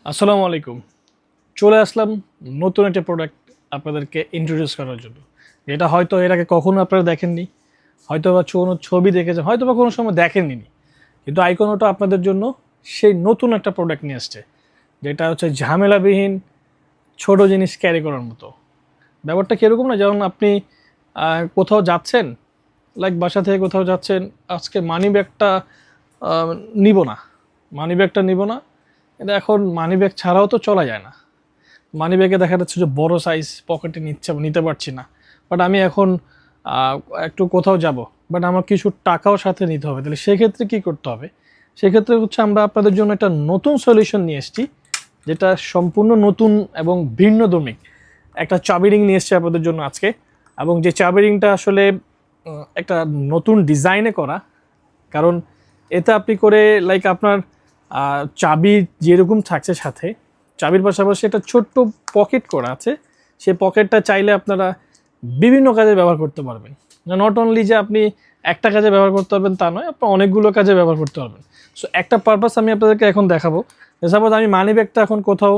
আসসালামু আলাইকুম। চলে আসলাম নতুন একটা প্রোডাক্ট আপনাদেরকে ইন্ট্রোডিউস করার জন্য, যেটা হয়তো এর আগে কখনো আপনারা দেখেননি, হয়তো বা কোনো ছবি দেখেছেন, হয়তো বা কোনো সময় দেখেননি, কিন্তু আইকনোটা আপনাদের জন্য সেই নতুন একটা প্রোডাক্ট নিয়ে আসছে, যেটা হচ্ছে ঝামেলাবিহীন ছোট জিনিস ক্যারি করার মতো। ব্যাপারটা কীরকম না, যেমন আপনি কোথাও যাচ্ছেন, লাইক বাসা থেকে কোথাও যাচ্ছেন, আজকে মানি ব্যাগটা নিব না, মানি ব্যাগটা নিব না, এটা এখন মানি ব্যাগ ছাড়াও তো চলা যায় না। মানি ব্যাগে দেখা যাচ্ছে যে বড় সাইজ পকেটে নিতে পারছি না, বাট আমি এখন একটু কোথাও যাব, বাট আমার কিছু টাকাও সাথে নিতে হবে, তাহলে সেক্ষেত্রে কী করতে হবে? সেক্ষেত্রে হচ্ছে আমরা আপনাদের জন্য একটা নতুন সলিউশন নিয়ে এসেছি, যেটা সম্পূর্ণ নতুন এবং ভিন্নধর্মী একটা চাবি রিং নিয়ে এসেছি আপনাদের জন্য আজকে। এবং যে চাবি রিংটা আসলে একটা নতুন ডিজাইনে করা, কারণ এতে আপনি করে লাইক আপনার চাবি যেরকম থাকছে সাথে, চাবির পাশাপাশি একটা ছোট্ট পকেট করা আছে, সেই পকেটটা চাইলে আপনারা বিভিন্ন কাজে ব্যবহার করতে পারবেন। নট অনলি যে আপনি একটা কাজে ব্যবহার করতে পারবেন তা নয়, আপনি অনেকগুলো কাজে ব্যবহার করতে পারবেন। সো একটা পারপাস আমি আপনাদেরকে এখন দেখাবো। সাপোজ আমি মানি ব্যাগটা এখন কোথাও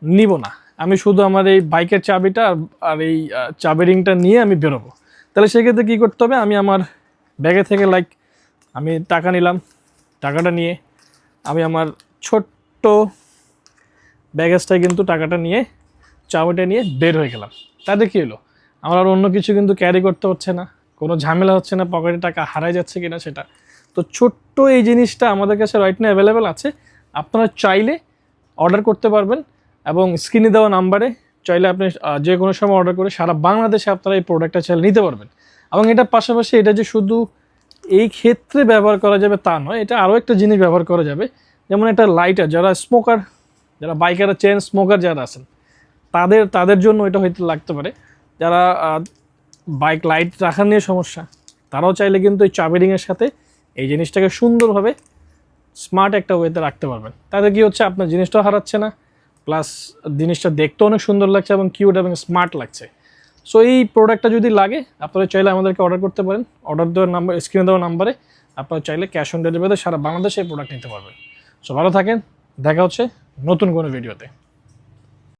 নিব না, আমি শুধু আমার এই বাইকের চাবিটা আর এই চাবি রিংটা নিয়ে আমি বেরোবো, তাহলে সেক্ষেত্রে কী করতে হবে? আমি আমার ব্যাগে থেকে লাইক আমি টাকা নিলাম, টাকাটা নিয়ে আমি আমার ছোট্ট ব্যাগেজটায় কিন্তু টাকাটা নিয়ে চাবিটা নিয়ে বের হয়ে গেলাম। তাতে কী হলো? আমার আর অন্য কিছু কিন্তু ক্যারি করতে হচ্ছে না, কোনো ঝামেলা হচ্ছে না পকেটে টাকা হারাই যাচ্ছে কিনা সেটা। তো ছোট্ট এই জিনিসটা আমাদের কাছে রাইট নাও অ্যাভেলেবেল আছে, আপনারা চাইলে অর্ডার করতে পারবেন, এবং স্ক্রিনে দেওয়া নাম্বারে চাইলে আপনি যে কোনো সময় অর্ডার করে সারা বাংলাদেশে আপনারা এই প্রোডাক্টটা চাইলে নিতে পারবেন। এবং এটার পাশাপাশি এটা যে শুধু এই ক্ষেত্রে ব্যবহার করা যাবে তা নয়, এটা আরও একটা জিনিস ব্যবহার করা যাবে, যেমন একটা লাইটার, যারা স্মোকার, যারা বাইকার চেন স্মোকার যারা আছেন তাদের জন্য এটা হয়তো লাগতে পারে। যারা বাইক লাইট রাখার নিয়ে সমস্যা, তারাও চাইলে কিন্তু এই চাবি রিংয়ের সাথে এই জিনিসটাকে সুন্দরভাবে স্মার্ট একটা ওয়েতে রাখতে পারবেন। তাতে কি হচ্ছে, আপনার জিনিসটাও হারাচ্ছে না, প্লাস জিনিসটা দেখতেও অনেক সুন্দর লাগছে এবং কিউট এবং স্মার্ট লাগছে। সো এই প্রোডাক্টটা যদি লাগে, আপনারা চাইলে আমাদেরকে অর্ডার করতে পারেন। অর্ডার দেওয়ার নাম্বার, স্ক্রিনে দেওয়া নাম্বারে আপনারা চাইলে ক্যাশ অন ডেলিভারিতে সারা বাংলাদেশে এই প্রোডাক্ট নিতে পারবেন। সো ভালো থাকেন, দেখা হচ্ছে নতুন কোনো ভিডিওতে।